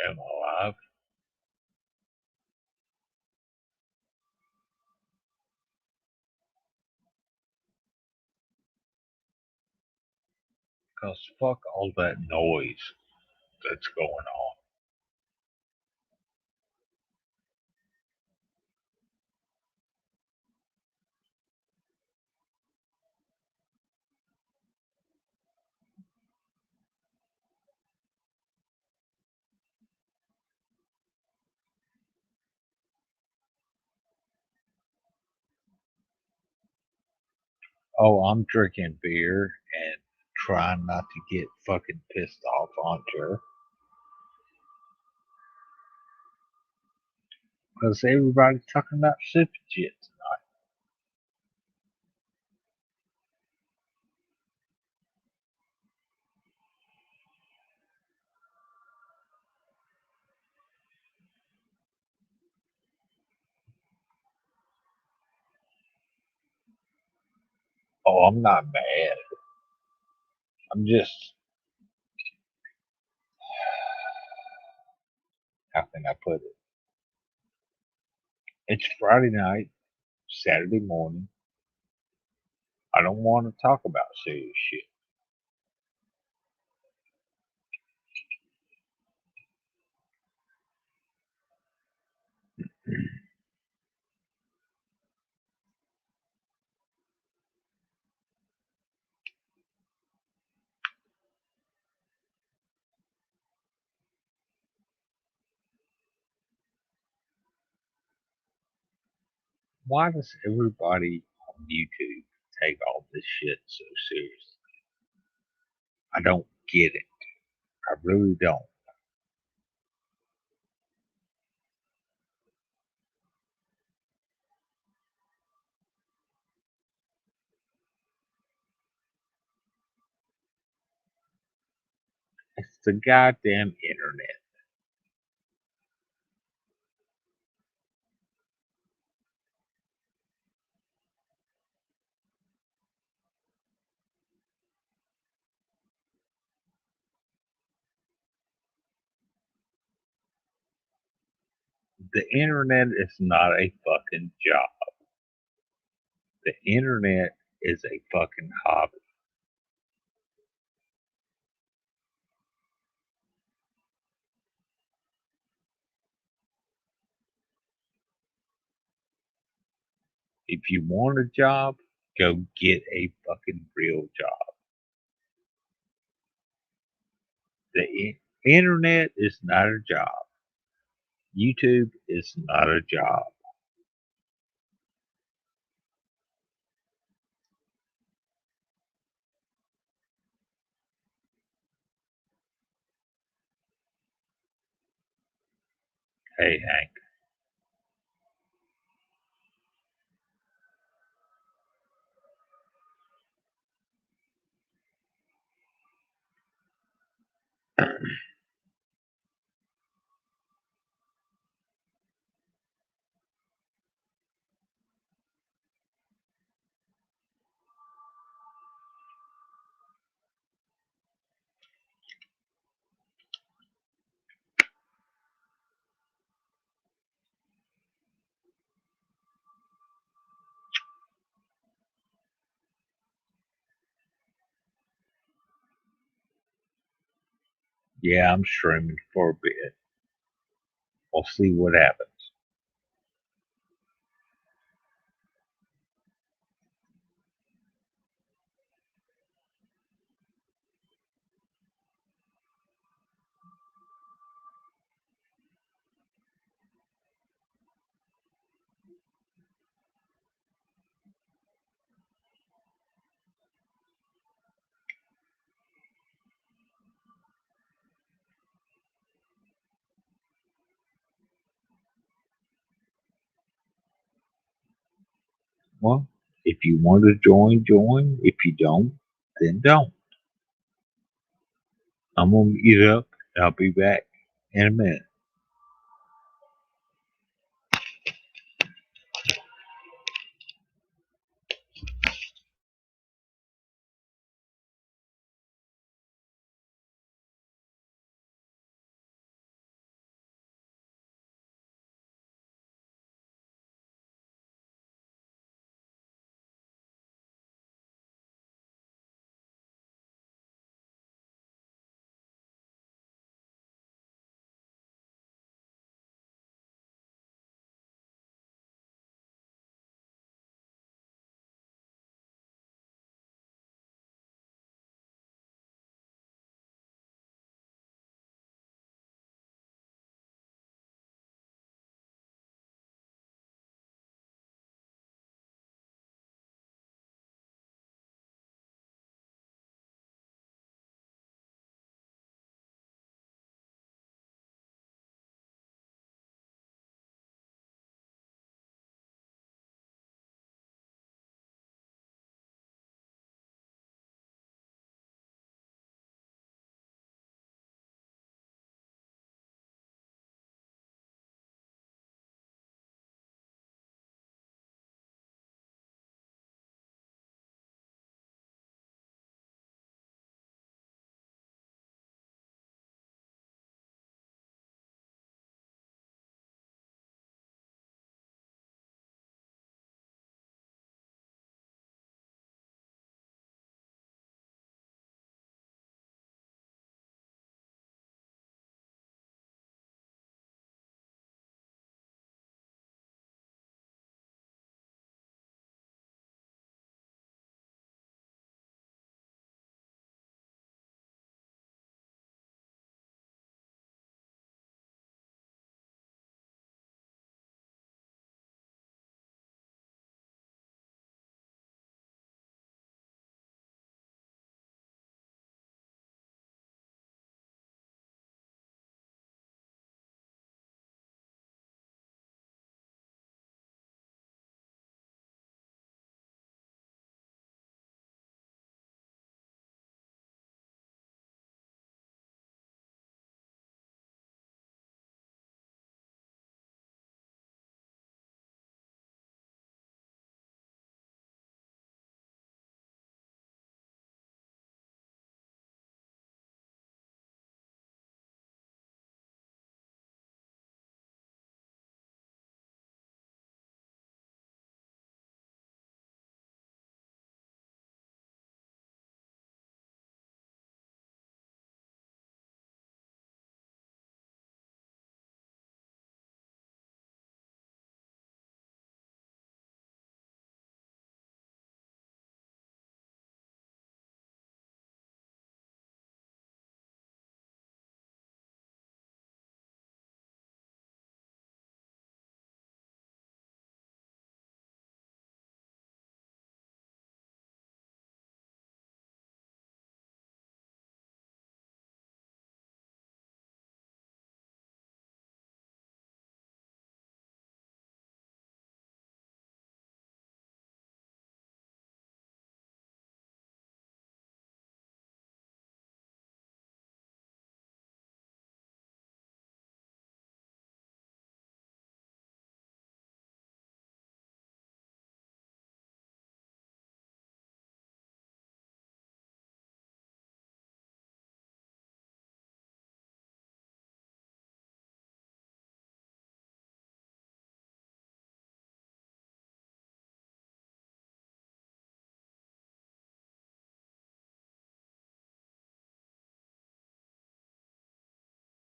Am I alive? Because fuck all that noise that's going on. Oh, I'm drinking beer and trying not to get fucking pissed off on her. Because everybody's talking about super shit. Oh, I'm not mad. I'm just, how can I put it? It's Friday night, Saturday morning. I don't want to talk about serious shit. Why does everybody on YouTube take all this shit so seriously? I don't get it. I really don't. It's the goddamn internet. The internet is not a fucking job. The internet is a fucking hobby. If you want a job, go get a fucking real job. Internet is not a job. YouTube is not a job. Hey, Hank. Yeah, I'm streaming for a bit. We'll see what happens. Well, if you want to join, join. If you don't, then don't. I'm gonna eat up. I'll be back in a minute.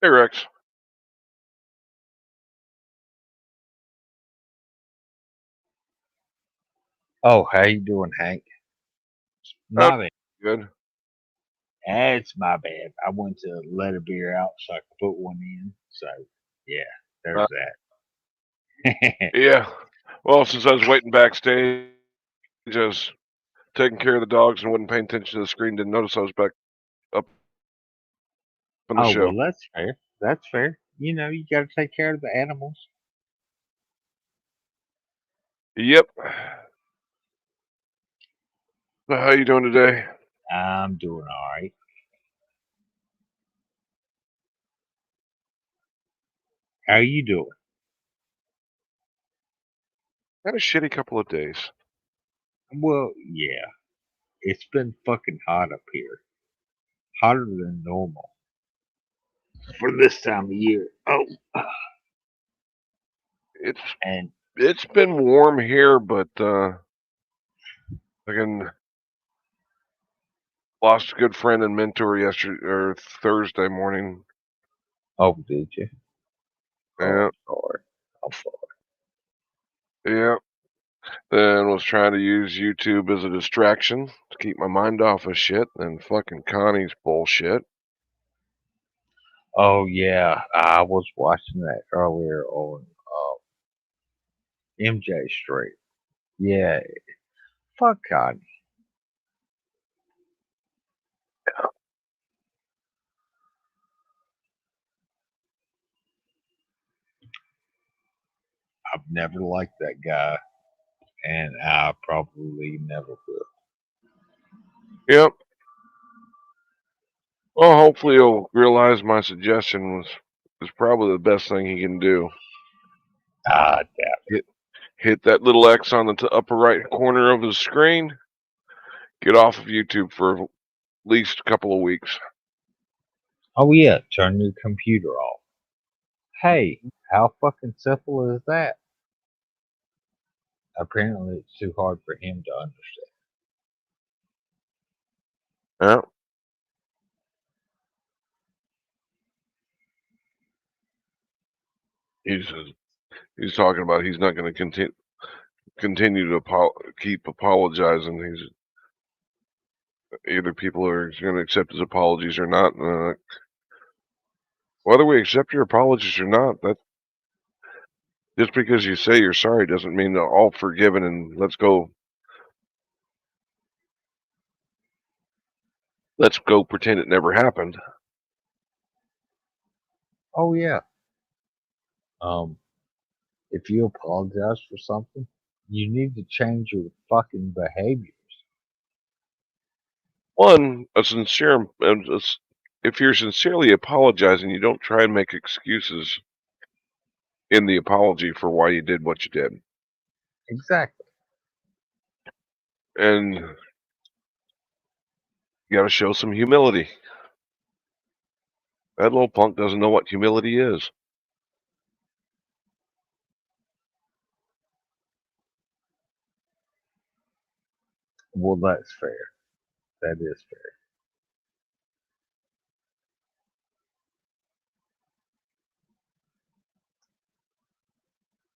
Hey, Rex. Oh, how you doing, Hank? Oh, My bad. good. It's my bad. I went to let a beer out so I could put one in. So, yeah, there's that. Yeah. Well, since I was waiting backstage, I was taking care of the dogs and wasn't paying attention to the screen. Didn't notice I was back up on the Oh, show. well, that's fair. That's fair. You know, you got to take care of the animals. Yep. So how you doing today? I'm doing all right. How you doing? Had a shitty couple of days. Well, yeah, it's been fucking hot up here. Hotter than normal for this time of year. Oh, It's and it's been warm here, but again, lost a good friend and mentor yesterday or Thursday morning. oh, did you? Oh, Yeah, I'm sorry. I'm sorry. yeah. Then was trying to use YouTube as a distraction to keep my mind off of shit and fucking Connie's bullshit. Oh yeah, I was watching that earlier on MJ Street. Yeah, fuck God. I've never liked that guy, and I probably never will. Yep. Well, hopefully he'll realize my suggestion was probably the best thing he can do. Ah, damn. Hit that little X on the upper right corner of the screen. Get off of YouTube for at least a couple of weeks. Oh yeah, turn your computer off. Hey, how fucking simple is that? Apparently, it's too hard for him to understand. Yeah. He's he's talking about he's not going to continue to keep apologizing. He's either people are going to accept his apologies or not. Whether we accept your apologies or not, that just because you say you're sorry doesn't mean they're all forgiven and let's go pretend it never happened. Oh yeah. Um, if you apologize for something, you need to change your fucking behaviors. One, if you're sincerely apologizing, you don't try and make excuses in the apology for why you did what you did. Exactly. And you got to show some humility. That little punk doesn't know what humility is. Well, that's fair. That is fair.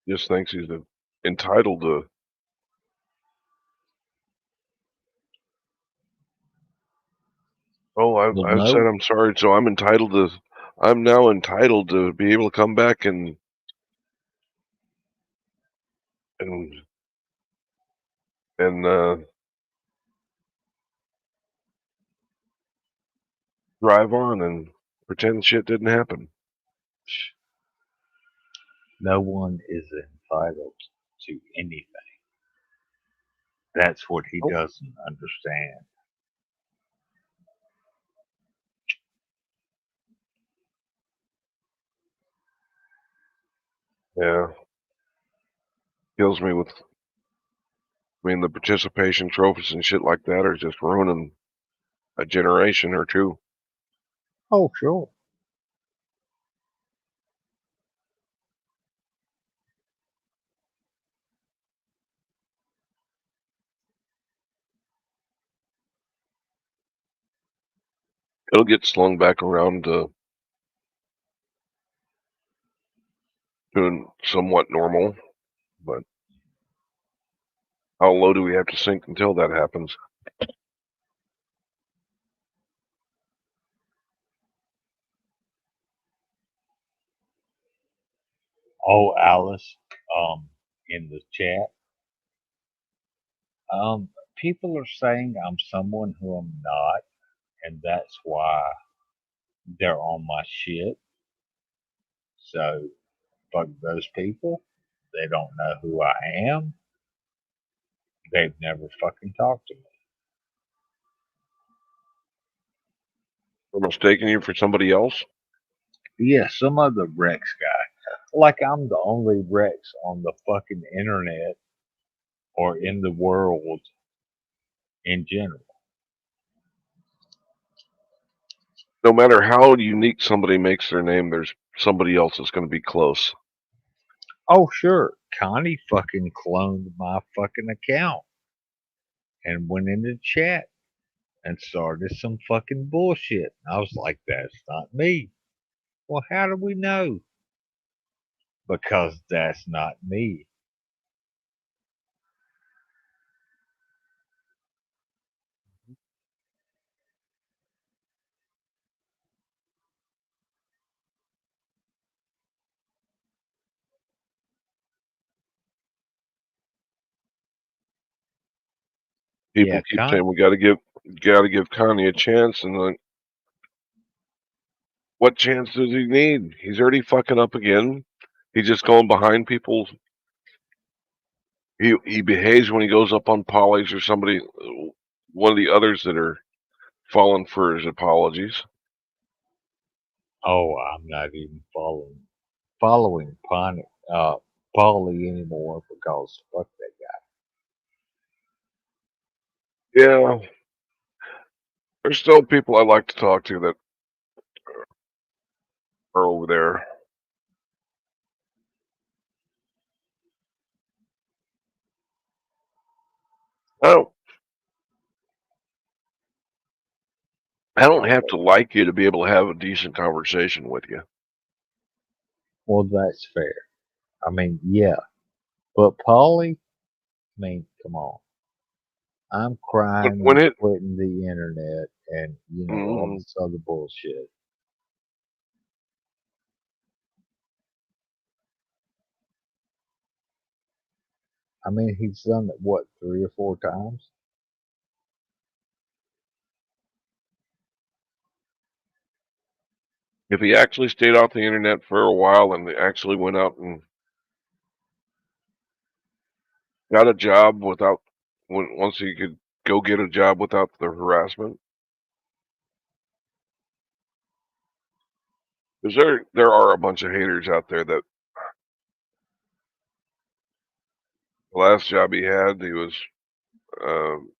Just thinks he's entitled to. Oh, Well, I've said no. I'm sorry, so I'm entitled to. I'm now entitled to be able to come back and and drive on and pretend shit didn't happen. No one is entitled to anything. That's what he Oh, doesn't understand. yeah, kills me with. I mean, the participation trophies and shit like that are just ruining a generation or two. Oh, sure. It'll get slung back around to to somewhat normal, but how low do we have to sink until that happens? Oh, Alice, in the chat, people are saying I'm someone who I'm not, and that's why they're on my shit. So fuck those people. They don't know who I am. They've never fucking talked to me. We're mistaking you for somebody else? Yeah, some other Rex guy. Like I'm the only Rex on the fucking internet or in the world in general. No matter how unique somebody makes their name, there's somebody else that's going to be close. Oh, sure. Connie fucking cloned my fucking account and went into the chat and started some fucking bullshit. I was like, that's not me. Well, how do we know? Because that's not me. People Yeah, keep saying we got to give Connie a chance, and then what chance does he need? He's already fucking up again. He's just going behind people. He behaves when he goes up on Polly's or somebody, one of the others that are falling for his apologies. Oh, I'm not even following Polly anymore because fuck that guy. Yeah, there's still people I like to talk to that are over there. I don't have to like you to be able to have a decent conversation with you. Well, that's fair. I mean, yeah, but Polly, I mean, come on. I'm crying When and it, quitting the internet and all mm, this other bullshit. I mean, he's done it what 3 or 4 times. if he actually stayed off the internet for a while and actually went out and got a job without, once he could go get a job without the harassment, because there are a bunch of haters out there that the last job he had, he was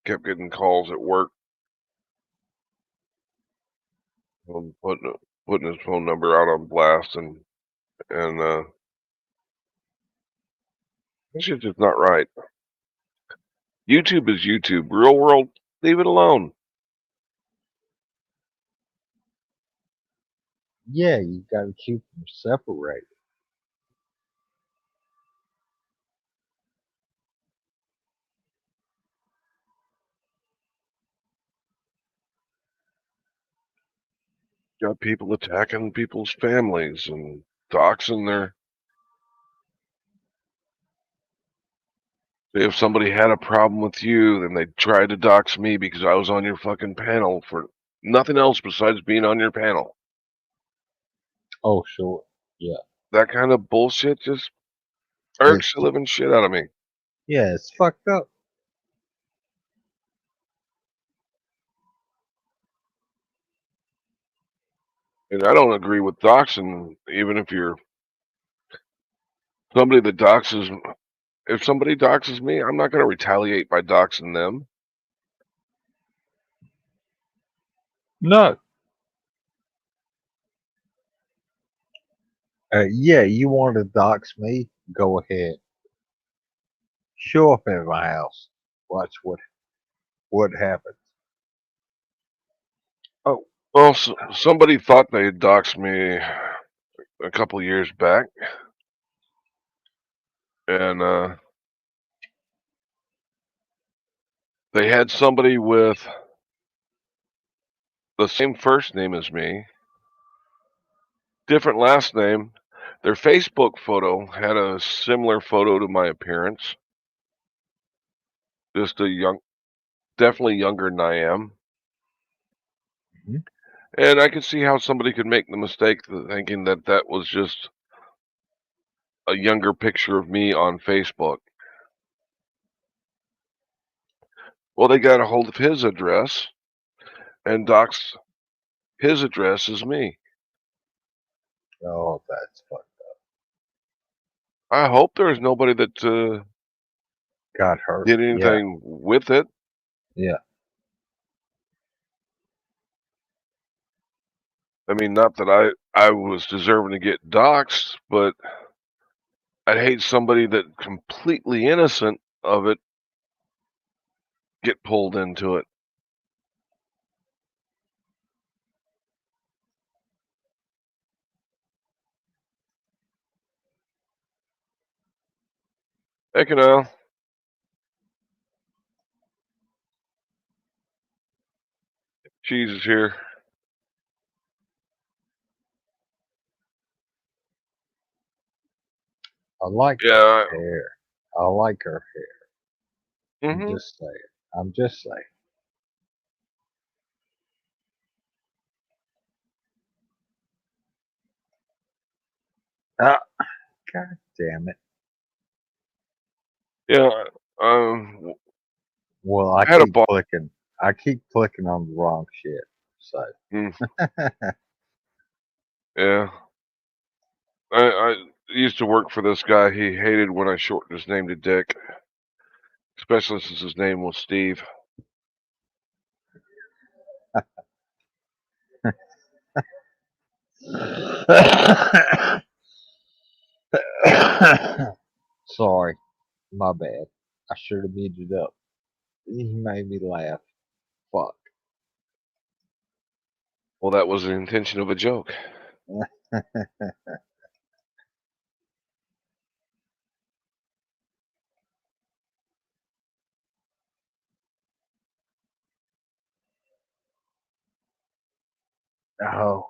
kept getting calls at work, putting his phone number out on blast, and this shit's just not right. YouTube is YouTube. Real world, leave it alone. Yeah, you got to keep them separated. Got people attacking people's families and doxing their. If somebody had a problem with you, then they tried to dox me because I was on your fucking panel for nothing else besides being on your panel. Oh, sure. Yeah. That kind of bullshit just irks the living shit out of me. Yeah, it's fucked up. And I don't agree with doxing, even if you're somebody that doxes. If somebody doxes me, I'm not going to retaliate by doxing them. No. Yeah, you want to dox me? Go ahead. Show up at my house. Watch what happens. Oh, Well, somebody thought they had doxed me a couple years back. and they had somebody with the same first name as me, different last name. Their Facebook photo had a similar photo to my appearance. Just definitely younger than I am. Mhm. And I could see how somebody could make the mistake of thinking that that was just a younger picture of me on Facebook. Well, they got a hold of his address and doxed his address as me. Oh, that's fucked. I hope there's nobody that Got hurt. did Yeah. anything with it. Yeah. I mean, not that I was deserving to get doxxed, but I'd hate somebody that completely innocent of it get pulled into it. Hey, Canal. Cheese is here. I like Yeah. her hair. I like her hair. Mm-hmm. I'm just saying. I'm just saying. Ah, God damn it. Yeah. Well, I Had a keep ball. clicking. I keep clicking on the wrong shit. So. Yeah. I used to work for this guy. He hated when I shortened his name to Dick, especially since his name was Steve. Sorry. My bad. I should have muted up. He made me laugh. Fuck. Well, that was the intention of a joke. Oh.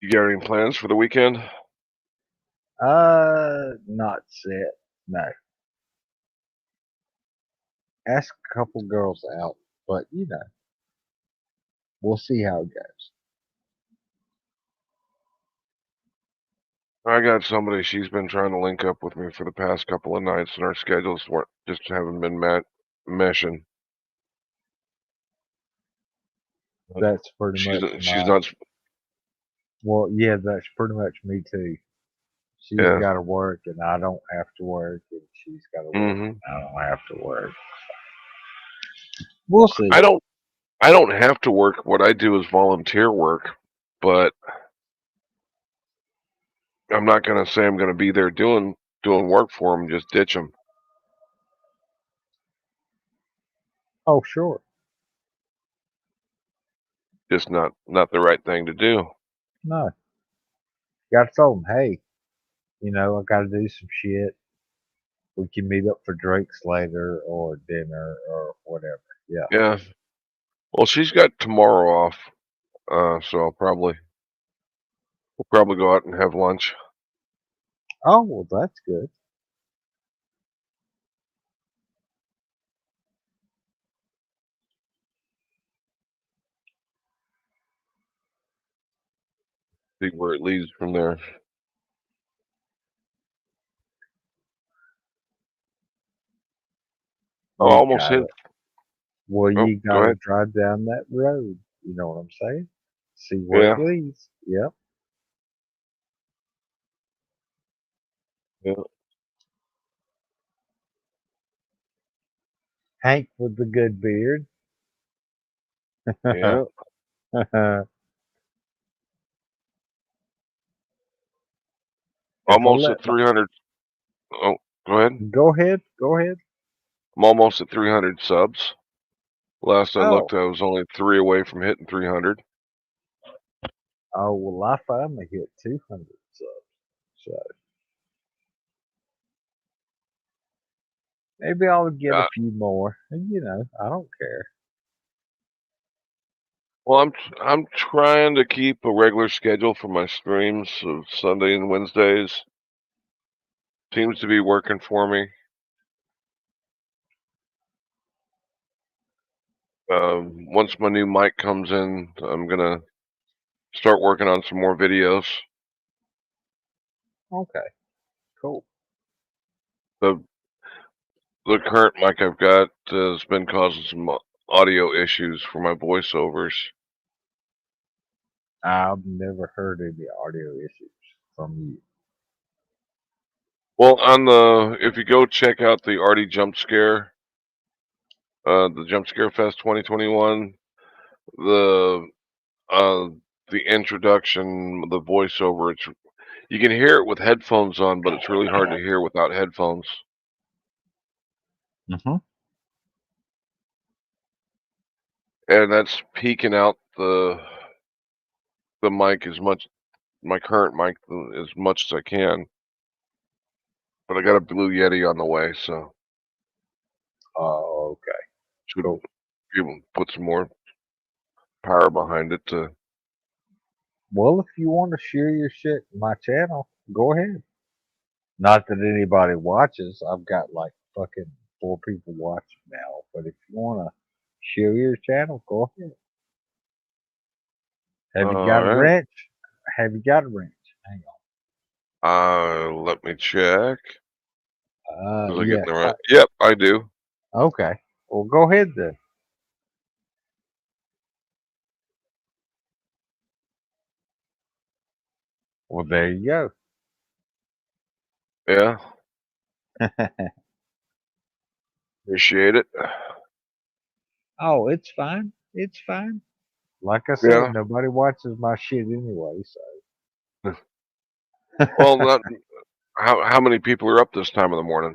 You got any plans for the weekend? Not set. No. Ask a couple girls out, but we'll see how it goes. I got somebody. She's been trying to link up with me for the past couple of nights, and our schedules haven't been meshing. That's pretty She's much she's my. not. Well, yeah, that's pretty much me too. She's Yeah. got to work, and I don't have to work, and she's got to work, Mm-hmm. and I don't have to work. We'll see. I don't have to work. What I do is volunteer work, but I'm not going to say I'm going to be there doing work for them. Just ditch them. Oh, sure. Just not the right thing to do. No. Got to tell them, hey, I got to do some shit. We can meet up for drinks later or dinner or whatever. Yeah. Yeah. Well, she's got tomorrow off, so we'll probably go out and have lunch. Oh, well, that's good. See where it leads from there. Oh, You almost got hit. it. Well, Oh, you go got to ahead. drive down that road. You know what I'm saying? See where Yeah. it leads. Yep. Yeah. Hank with the good beard. Yeah. If I Almost let at 300. Oh, go ahead. go ahead, go ahead. I'm almost at 300 subs. Last I looked, Oh, I was only 3 away from hitting 300. oh well, I finally hit 200 subs. So Maybe I'll get Uh, a few more. And, I don't care. well, I'm trying to keep a regular schedule for my streams of Sunday and Wednesdays. Seems to be working for me. Once my new mic comes in, I'm gonna start working on some more videos. Okay, cool. The the current mic I've got has been causing some audio issues for my voiceovers. I've never heard any audio issues from you. Well, if you go check out the Artie Jump Scare, the Jump Scare Fest 2021, the uh, the introduction, the voiceover, you can hear it with headphones on, but it's really hard to hear without headphones. Mm-hmm. And that's peaking out the mic my current mic as much as I can. But I got a Blue Yeti on the way, so Oh, okay, should cool. be able to put some more power behind it to. Well, if you want to share your shit in my channel, go ahead. Not that anybody watches. I've got like fucking 4 people watching now. But if you want to share your channel, go ahead. Have you All got a right. wrench? Have you got a wrench? Hang Let me check. on. Was I getting Yes. the right? Yep, I do. Okay. Well, go ahead then. Well, there you go. Yeah, appreciate it. Oh, it's fine. It's fine. Like I said, Yeah. nobody watches my shit anyway, so. Well, not how many people are up this time of the morning?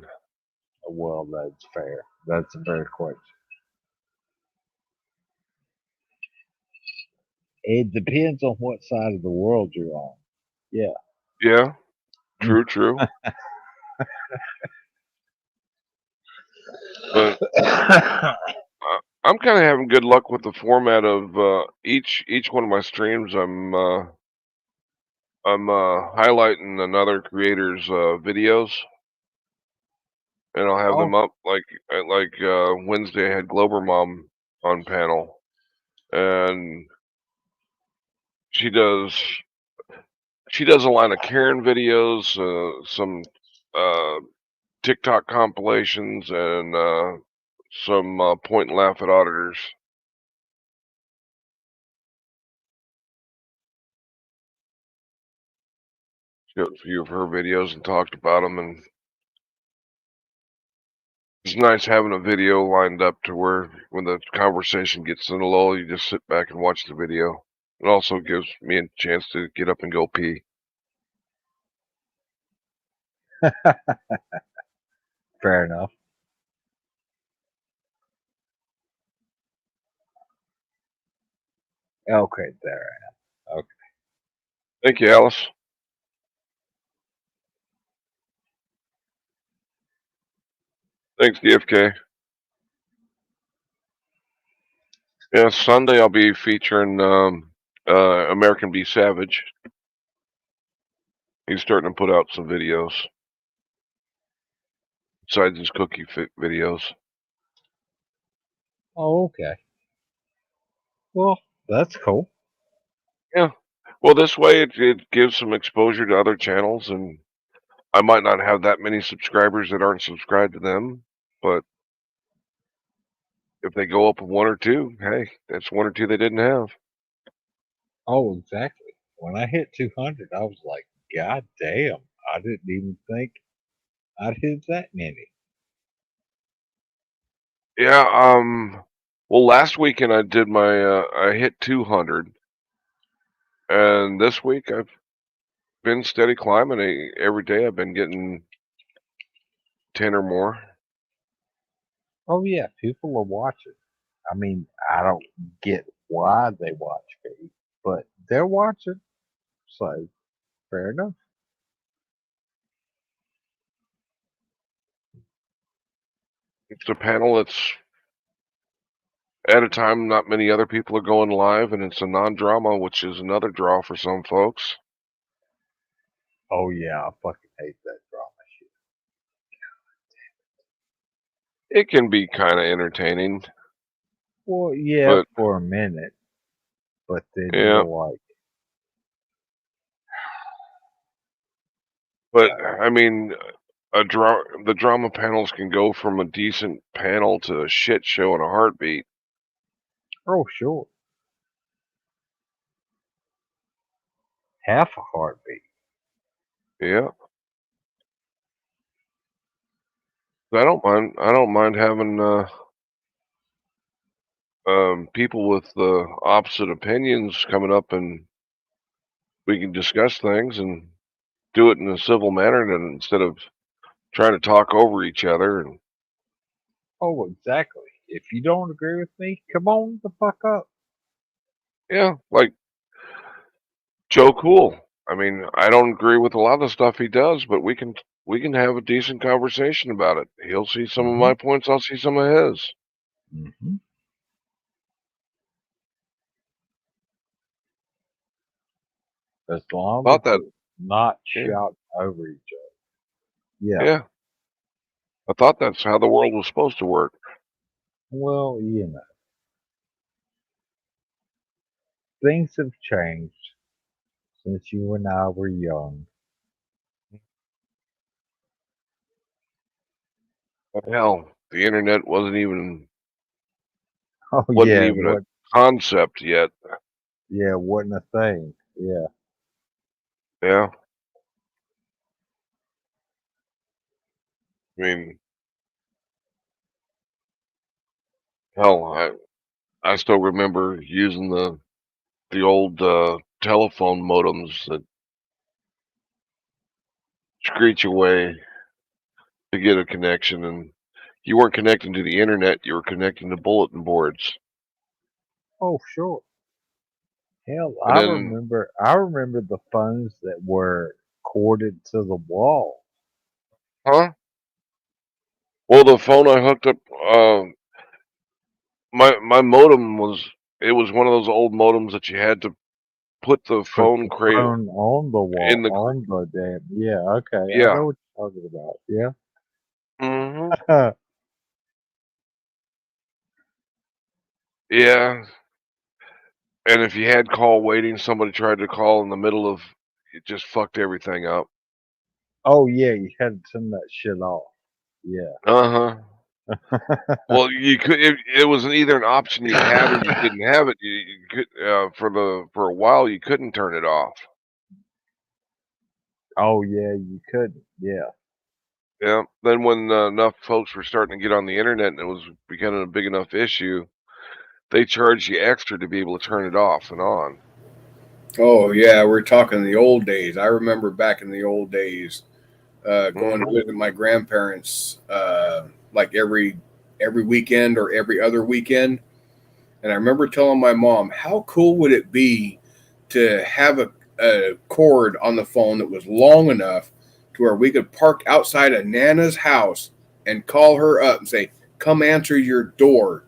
Well, that's fair. That's a fair question. It depends on what side of the world you're on. Yeah. Yeah, true. But I'm kind of having good luck with the format of each one of my streams. I'm highlighting another creator's videos, and I'll have Oh, them up like Wednesday. I had Glober Mom on panel, and she does a line of Karen videos, some uh, TikTok compilations, and some point and laugh at auditors. She got a few of her videos and talked about them, and it's nice having a video lined up to where when the conversation gets in a lull, you just sit back and watch the video. It also gives me a chance to get up and go pee. fair enough. Okay, there I am. Okay. Thank you, Alice. Thanks, DFK. Yeah, Sunday I'll be featuring American B. Savage. He's starting to put out some videos besides his cookie fit videos. Oh, okay. Well, that's cool. Yeah. Well, this way it gives some exposure to other channels, and I might not have that many subscribers that aren't subscribed to them, but if they go up one or two, hey, that's one or two they didn't have. Oh, exactly. When I hit 200, I was like, God damn, I didn't even think I'd hit that many. Yeah. Well, last weekend I did I hit 200, and this week I've been steady climbing. Every day I've been getting 10 or more. Oh, yeah, people are watching. I mean, I don't get why they watch me, but they're watching. So, fair enough. It's a panel that's at a time not many other people are going live, and it's a non-drama, which is another draw for some folks. Oh yeah, I fucking hate that drama shit. It can be kind of entertaining, Well, yeah, but for a minute, but then yeah, you're like, but I mean, the drama panels can go from a decent panel to a shit show in a heartbeat. oh sure, half a heartbeat. Yeah, I don't mind. I don't mind having people with opposite opinions coming up, and we can discuss things and do it in a civil manner, and instead of trying to talk over each other. And Oh, exactly. If you don't agree with me, come on the fuck up. yeah, like Joe Cool. I mean, I don't agree with a lot of the stuff he does, but we can have a decent conversation about it. He'll see some of hmm my points, I'll see some of his. hmm As long as About that, it's not yeah, shouting over each other. Yeah. yeah. I thought that's how the world was supposed to work. Well, things have changed since you and I were young. Hell, the internet Oh wasn't yeah, even a concept yet. wasn't a thing. Yeah. Yeah, I mean, hell, I still remember using the old telephone modems that screech away to get a connection, and you weren't connecting to the internet, you were connecting to bulletin boards. Oh sure. Hell, And I then, remember. I remember the phones that were corded to the wall. huh? Well, the phone I hooked up, my modem was one of those old modems that you had to put the Put phone the crate phone on the wall, in the on the damn. Yeah. Okay, I yeah. know what you're talking about. Yeah. Hmm. Yeah, and if you had call waiting, somebody tried to call in the middle of it, just fucked everything up. Oh yeah, you had to turn that shit off. Yeah. Uh-huh. Well, you could it was either an option you had or you didn't have it. You could for a while you couldn't turn it off. Oh yeah, you couldn't. Yeah. Yeah. Then when enough folks were starting to get on the internet and it was becoming a big enough issue, they charged you extra to be able to turn it off and on. Oh yeah, we're talking the old days. I remember back in the old days, going to Hmm. visit my grandparents, like every weekend or every other weekend. And I remember telling my mom, "How cool would it be to have a cord on the phone that was long enough to where we could park outside of Nana's house and call her up and say, 'Come answer your door.'"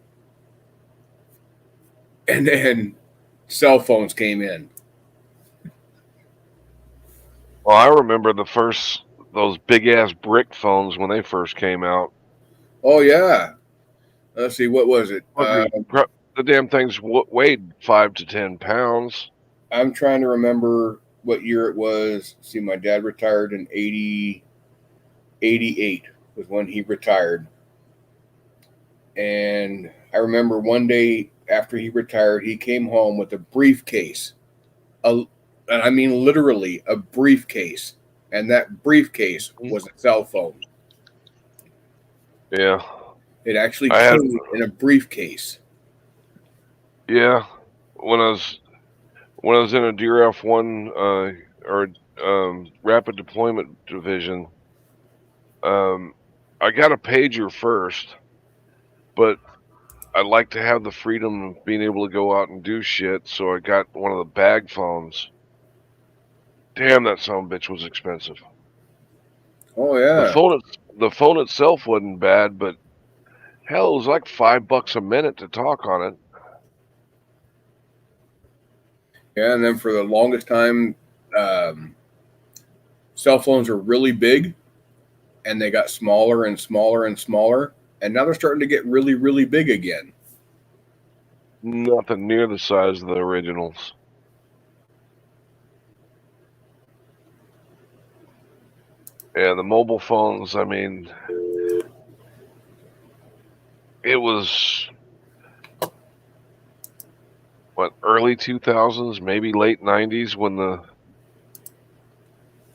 And then cell phones came in. Well, I remember those big ass brick phones when they first came out. Oh yeah. Let's see, what was it? The damn things weighed 5 to 10 pounds. I'm trying to remember what year it was. See, my dad retired in 88 was when he retired. And I remember one day after he retired, he came home with a briefcase. A, and I mean literally a briefcase. And that briefcase was a cell phone. Yeah, It actually I had. came in a briefcase. Yeah, when I was in a DRF-1 or rapid deployment division, I got a pager first, but I like to have the freedom of being able to go out and do shit, so I got one of the bag phones. Damn, that son of a bitch was expensive. Oh The yeah. phone, the phone itself wasn't bad, but Hell, it was like $5 a minute to talk on it. Yeah, and then for the longest time, cell phones were really big, and they got smaller and smaller and smaller, and now they're starting to get really, really big again. Nothing near the size of the originals. And the mobile phones, I mean, it was what, early 2000s, maybe late 90s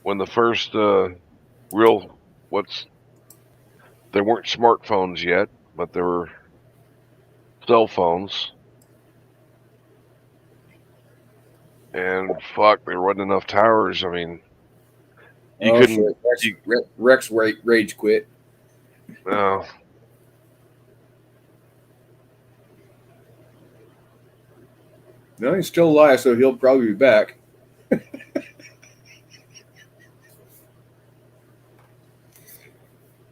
when the first real there weren't smartphones yet, but there were cell phones. And fuck, there wasn't enough towers. I mean, you couldn't. Rex rage quit. No. No, he's still alive, so he'll probably be back.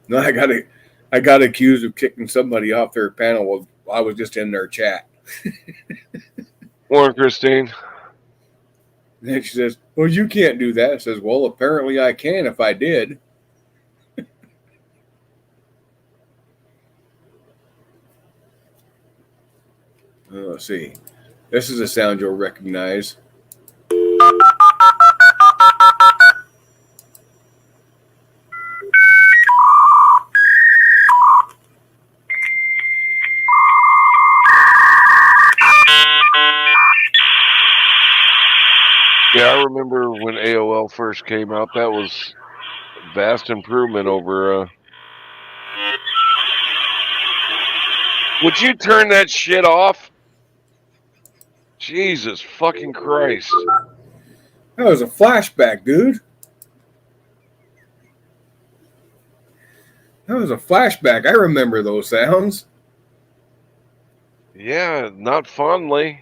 No, I got accused of kicking somebody off their panel while I was just in their chat. Morning, Christine. And she says, "Well, you can't do that." I says, "Well, apparently I can if I did." Let's see. This is a sound you'll recognize. Yeah, I remember when AOL first came out. That was a vast improvement over. Would you turn that shit off? Jesus fucking Christ. That was a flashback, dude. That was a flashback. I remember those sounds. Yeah, not fondly.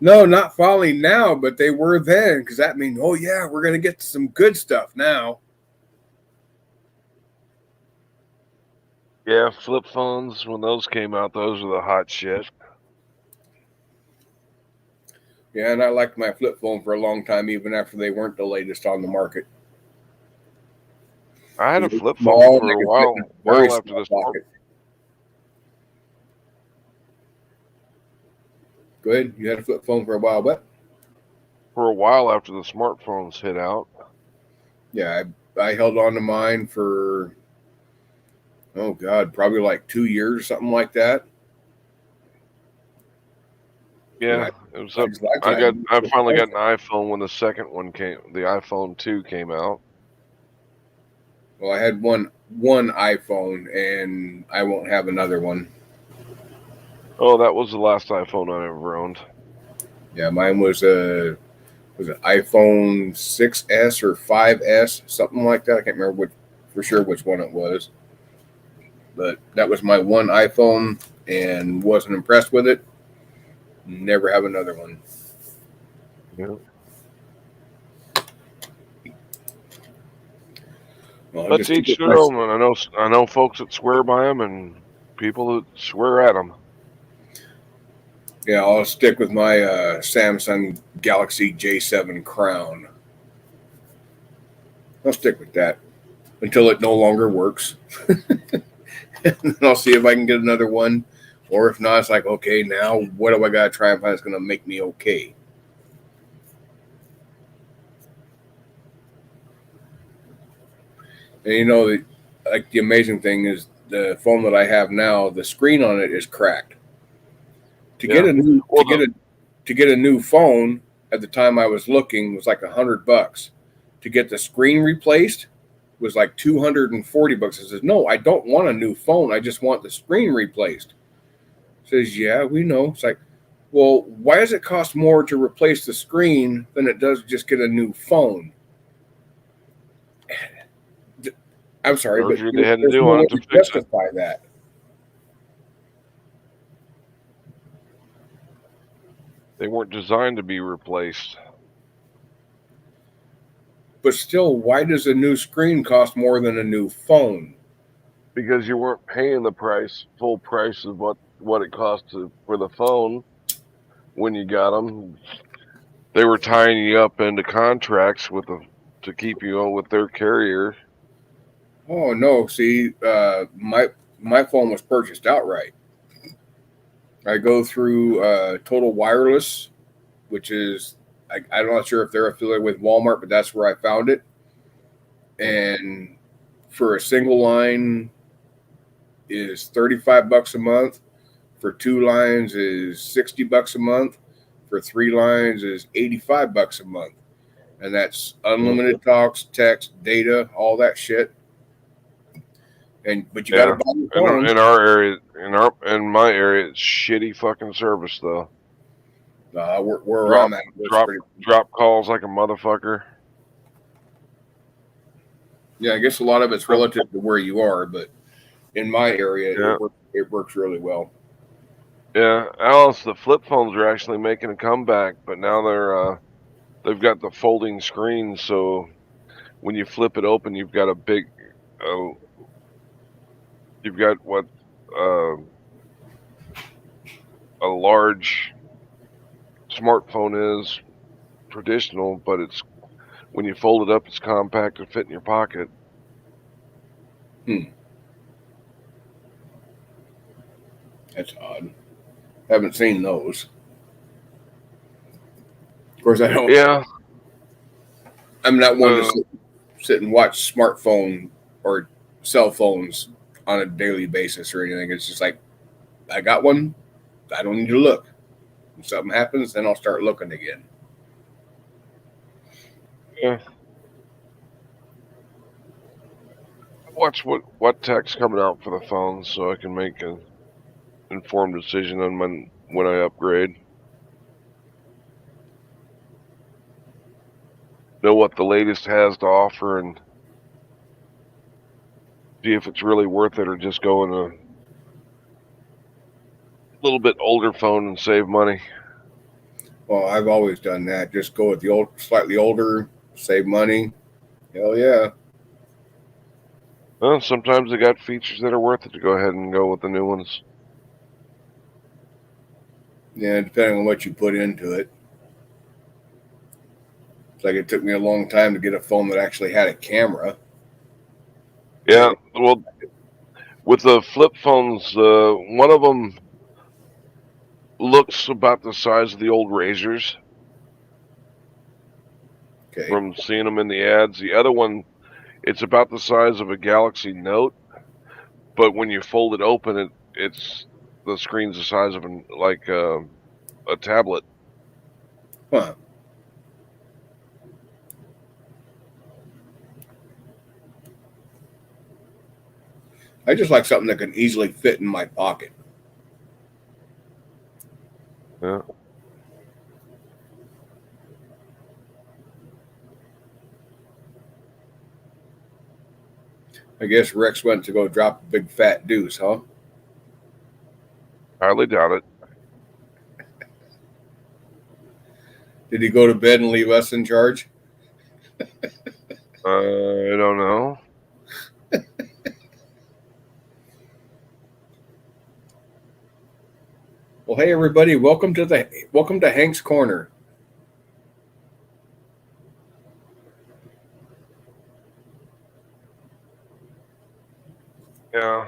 No, not falling now, but they were then, because that means, oh yeah, we're gonna get some good stuff now. Yeah, flip phones, when those came out, those were the hot shit. Yeah, and I liked my flip phone for a long time, even after they weren't the latest on the market. I had a flip phone for a while after this. Go ahead. You had a flip phone for a while, but for a while after the smartphones hit out. Yeah, I held on to mine for, oh God, probably like 2 years or something like that. Yeah, it was up. I finally got an iPhone when the second one came. The iPhone 2 came out. Well, I had one iPhone, and I won't have another one. Oh, that was the last iPhone I ever owned. Yeah, mine was an iPhone 6S or 5S, something like that. I can't remember for sure which one it was. But that was my one iPhone, and wasn't impressed with it. Never have another one. Yeah. Well, let's each their own. I know folks that swear by them and people that swear at them. Yeah, I'll stick with my Samsung Galaxy J7 Crown. I'll stick with that until it no longer works. And then I'll see if I can get another one. Or if not, it's like, okay, now what do I got to try and find that's going to make me okay? And you know, the amazing thing is the phone that I have now, the screen on it is cracked. To get a new phone at the time I was looking was like $100. To get the screen replaced was like $240. I says, no, I don't want a new phone. I just want the screen replaced. Says, yeah, we know. It's like, well, why does it cost more to replace the screen than it does just get a new phone? I'm sorry, but they had to do on it to justify that. They weren't designed to be replaced. But still, why does a new screen cost more than a new phone? because you weren't paying the full price of what it cost for the phone when you got them. They were tying you up into contracts to keep you on with their carrier. Oh no! See, my phone was purchased outright. I go through Total Wireless, which is I'm not sure if they're affiliated with Walmart, but that's where I found it. And for a single line is $35 a month. For 2 lines is $60 a month. For 3 lines is $85 a month, and that's unlimited talks, text, data, all that shit. But you got to buy your phone. In our area, in my area, it's shitty fucking service though. Where I'm at, drop calls like a motherfucker. Yeah, I guess a lot of it's relative to where you are, but in my area, Yeah. it works really well. Yeah, Alice, the flip phones are actually making a comeback, but now they've got the folding screen, so when you flip it open, you've got what a large smartphone is traditional, but it's when you fold it up, it's compact and fit in your pocket. That's odd. Haven't seen those. Of course, I don't. Yeah, I'm not one to sit and watch smartphone or cell phones on a daily basis or anything. It's just like I got one. I don't need to look. If something happens, then I'll start looking again. Yeah. Watch what tech's coming out for the phones so I can make an informed decision on when I upgrade. Know what the latest has to offer and see if it's really worth it or just go in a little bit older phone and save money. Well, I've always done that. Just go with the slightly older, save money. Hell yeah. Well, sometimes they got features that are worth it to go ahead and go with the new ones. Yeah, depending on what you put into it. It's like it took me a long time to get a phone that actually had a camera. Yeah, well, with the flip phones, one of them looks about the size of the old Razors. Okay. From seeing them in the ads. The other one, it's about the size of a Galaxy Note, but when you fold it open, it's the screen's the size of a tablet. Huh. I just like something that can easily fit in my pocket. Yeah. I guess Rex went to go drop a big fat deuce, huh? Hardly doubt it. Did he go to bed and leave us in charge? I don't know. Well, hey everybody, welcome to Hank's Corner. Yeah.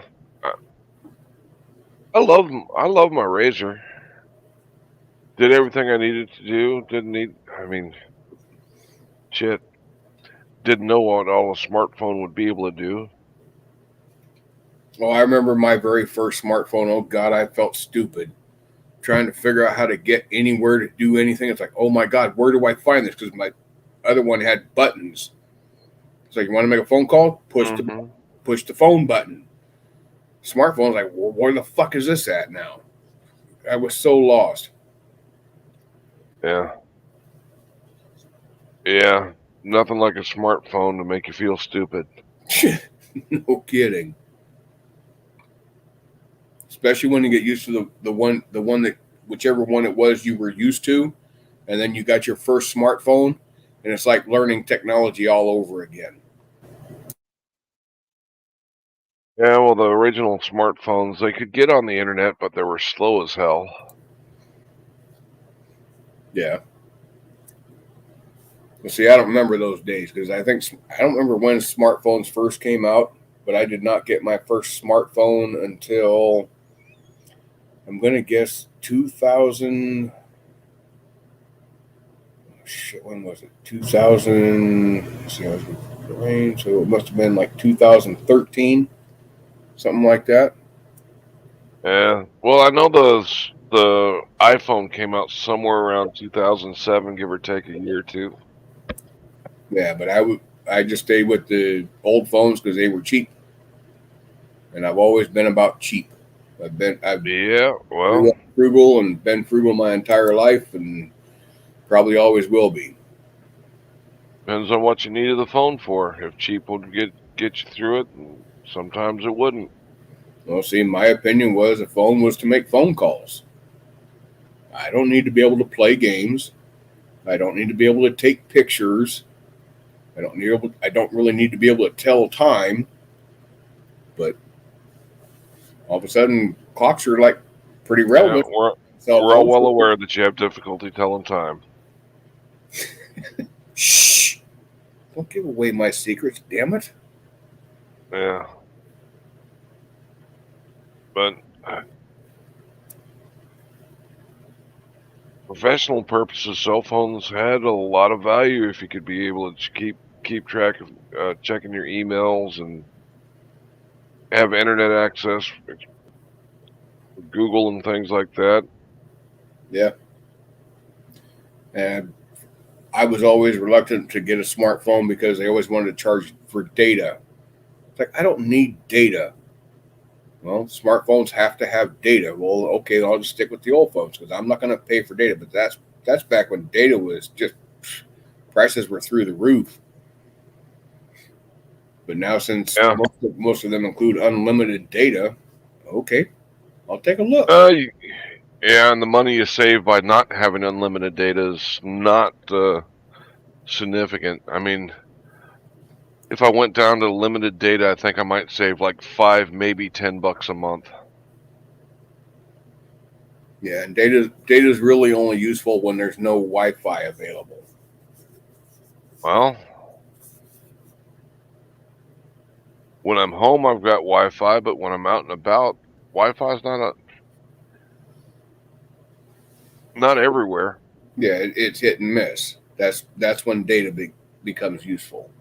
I love my Razor. Did everything I needed to do. Shit. Didn't know what all a smartphone would be able to do. Well, I remember my very first smartphone. Oh God, I felt stupid trying to figure out how to get anywhere to do anything. It's like, oh my God, where do I find this? Because my other one had buttons. It's like, you want to make a phone call? Push the phone button. Smartphone's like, well, where the fuck is this at now? I was so lost. Yeah. Yeah. Nothing like a smartphone to make you feel stupid. No kidding. Especially when you get used to the one that whichever one it was you were used to, and then you got your first smartphone, and it's like learning technology all over again. Yeah, well, the original smartphones, they could get on the internet, but they were slow as hell. Yeah. Well, see, I don't remember those days because I don't remember when smartphones first came out, but I did not get my first smartphone until I'm gonna guess 2000. Shit, when was it? 2000. Let's see, I was range, so it must have been like 2013, something like that. Yeah. Well, I know the iPhone came out somewhere around 2007, give or take a year or two. Yeah, but I just stayed with the old phones because they were cheap, and I've always been about cheap. I've Yeah. grew Well, up frugal and been frugal my entire life, and probably always will be. depends on what you needed the phone for. If cheap would get you through it, and sometimes it wouldn't. Well, see, my opinion was a phone was to make phone calls. I don't need to be able to play games. I don't need to be able to take pictures. I don't really need to be able to tell time. But all of a sudden, clocks are like pretty Yeah, relevant. Cell we're all phones. well aware that you have difficulty telling time. Shh! Don't give away my secrets, damn it. Yeah. But professional purposes, cell phones had a lot of value if you could be able to keep track of checking your emails and have internet access, Google and things like that. Yeah. And I was always reluctant to get a smartphone because they always wanted to charge for data. It's like, I don't need data. Well, smartphones have to have data. Well, okay, I'll just stick with the old phones because I'm not going to pay for data. But that's back when data was just prices were through the roof. But now, since Yeah. most of them include unlimited data, okay, I'll take a look. Yeah, and the money you save by not having unlimited data is not significant. I mean, if I went down to limited data, I think I might save like $5, maybe $10 a month. Yeah, and data is really only useful when there's no Wi-Fi available. Well, when I'm home, I've got Wi-Fi, but when I'm out and about, Wi-Fi is not everywhere. Yeah, it's hit and miss. That's when becomes useful.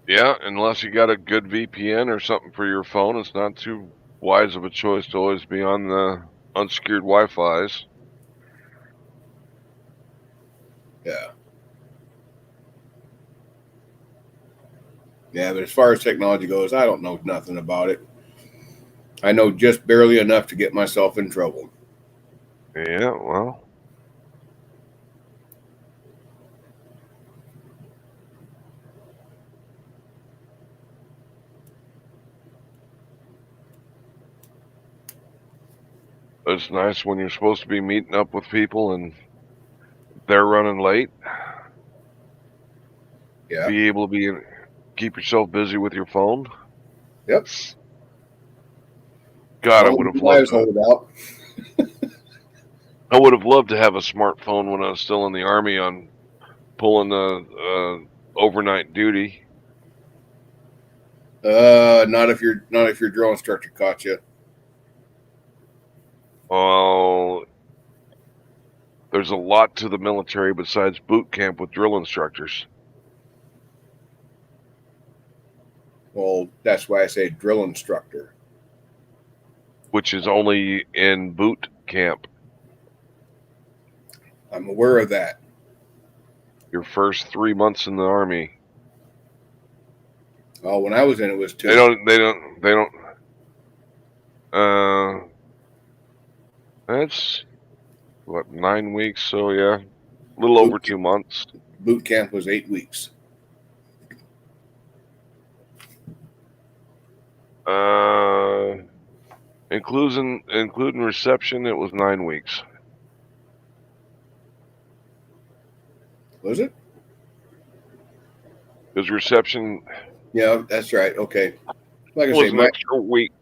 Yeah, unless you got a good VPN or something for your phone, it's not too wise of a choice to always be on the unsecured Wi-Fi's. Yeah. Yeah, but as far as technology goes, I don't know nothing about it. I know just barely enough to get myself in trouble. Yeah, well, it's nice when you're supposed to be meeting up with people and they're running late. Yeah. Be able to keep yourself busy with your phone. Yep. God, Don't let the wives hold out. I would have loved to have a smartphone when I was still in the army on pulling the overnight duty. Not if your drill instructor caught you. Oh, there's a lot to the military besides boot camp with drill instructors. Well, that's why I say drill instructor. Which is only in boot camp. I'm aware of that. Your first 3 months in the army. Oh, when I was in, it was 2. They don't. That's what, 9 weeks. So yeah, a little over 2 months. Boot camp was 8 weeks. Including reception, it was 9 weeks. Was it? Because reception, Yeah, that's right. Okay. Like I was say, an extra week.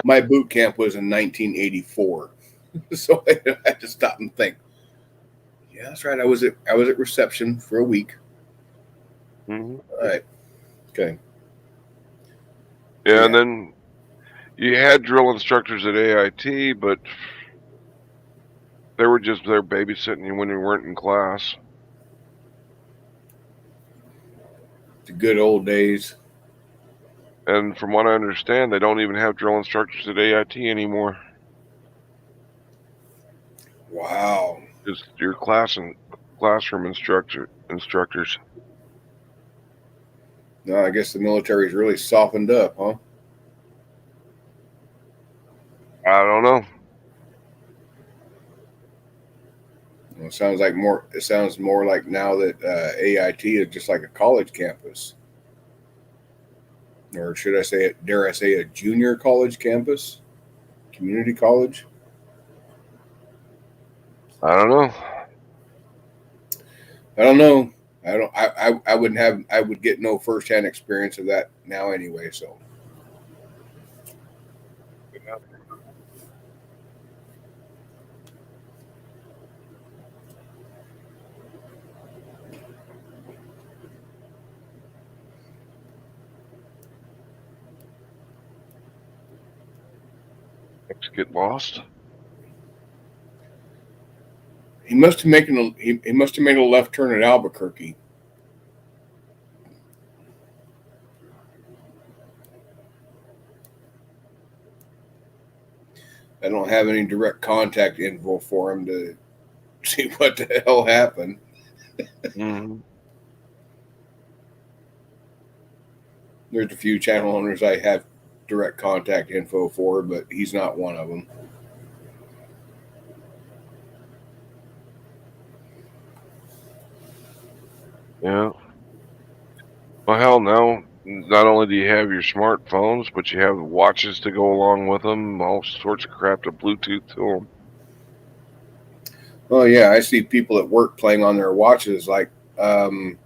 my boot camp was in 1984, so I had to stop and think. Yeah, that's right. I was at reception for a week. Mm-hmm. All right. Okay. Yeah, Yeah. and then you had drill instructors at AIT, but they were just there babysitting you when you weren't in class. The good old days. And from what I understand, they don't even have drill instructors at AIT anymore. Wow. Just your classroom instructors. No, I guess the military's really softened up, huh? I don't know. Well, it sounds more like now that AIT is just like a college campus, or should I say it? Dare I say a junior college campus, community college? I don't know. I don't know. I wouldn't have. I would get no firsthand experience of that now anyway. So. Get lost. He must have made a left turn at Albuquerque. I don't have any direct contact info for him to see what the hell happened. Mm-hmm. There's a few channel owners I have direct contact info for, but he's not one of them. Yeah. Well, hell, now not only do you have your smartphones, but you have watches to go along with them, all sorts of crap to Bluetooth to them. Oh yeah, I see people at work playing on their watches. Like, aren't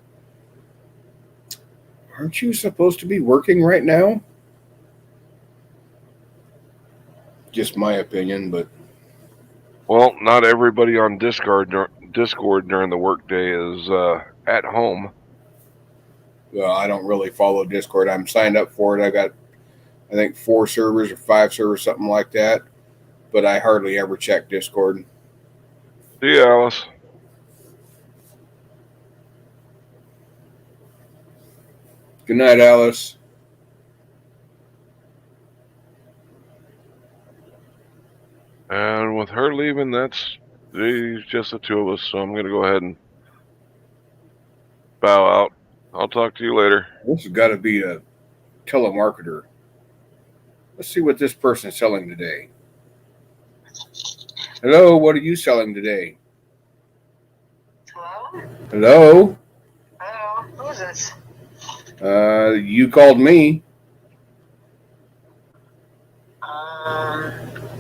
you supposed to be working right now? Just my opinion, but Well, not everybody on Discord during the workday is at home. well, I don't really follow Discord. I'm signed up for it. I got, I think, 4 servers or 5 servers, something like that. But I hardly ever check Discord. See you, Alice. Good night, Alice. And with her leaving, it's just the two of us. So I'm going to go ahead and bow out. I'll talk to you later. This has got to be a telemarketer. Let's see what this person is selling today. Hello, what are you selling today? Hello? Hello? Hello? Who is this? You called me.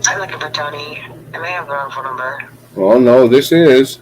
I'm looking for Tony. I may have the wrong phone number. Well, no, this is.